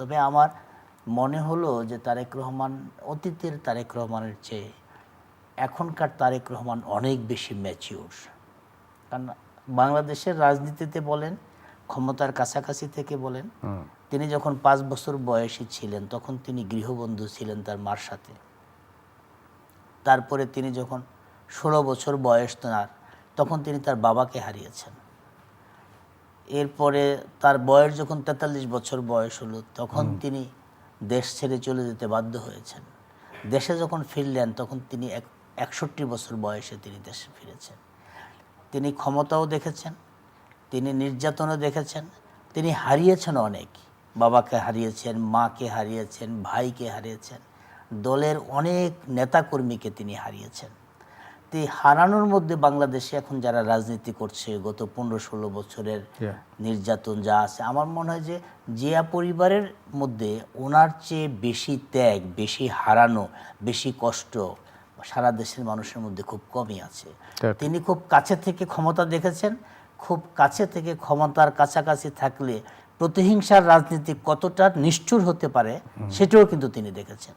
তবে আমার মনে হলো যে তারেক রহমান অতীতের তারেক রহমানের চেয়ে এখনকার তারেক রহমান অনেক বেশি ম্যাচিউর। কারণ বাংলাদেশের রাজনীতিতে বলেন, ক্ষমতার কাছাকাছি থেকে বলেন, তিনি যখন 5 বছর বয়সী ছিলেন তখন তিনি গৃহবন্ধু ছিলেন তার মার সাথে। তারপরে তিনি যখন 16 বছর বয়স তার, তখন তিনি তার বাবাকে হারিয়েছেন। এরপরে তার বয়স যখন 43 বছর বয়স হলো তখন তিনি দেশ ছেড়ে চলে যেতে বাধ্য হয়েছেন। দেশে যখন ফিরলেন তখন তিনি 61 বছর বয়সে তিনি দেশে ফিরেছেন। তিনি ক্ষমতাও দেখেছেন, তিনি নির্যাতনও দেখেছেন, তিনি হারিয়েছেন অনেক। বাবাকে হারিয়েছেন, মাকে হারিয়েছেন, ভাইকে হারিয়েছেন, দলের অনেক নেতাকর্মীকে তিনি হারিয়েছেন। তো এই হারানোর মধ্যে বাংলাদেশে এখন যারা রাজনীতি করছে গত 15-16 বছরের নির্যাতন যা আছে, আমার মনে হয় যে জিয়া পরিবারের মধ্যে ওনার চেয়ে বেশি ত্যাগ, বেশি হারানো, বেশি কষ্ট সারা দেশের মানুষের মধ্যে খুব কমই আছে। তিনি খুব কাছে থেকে ক্ষমতা দেখেছেন, খুব কাছে থেকে ক্ষমতার কাছাকাছি থাকলে প্রতিহিংসার রাজনীতি কতটা নিষ্ঠুর হতে পারে সেটাও কিন্তু তিনি দেখেছেন।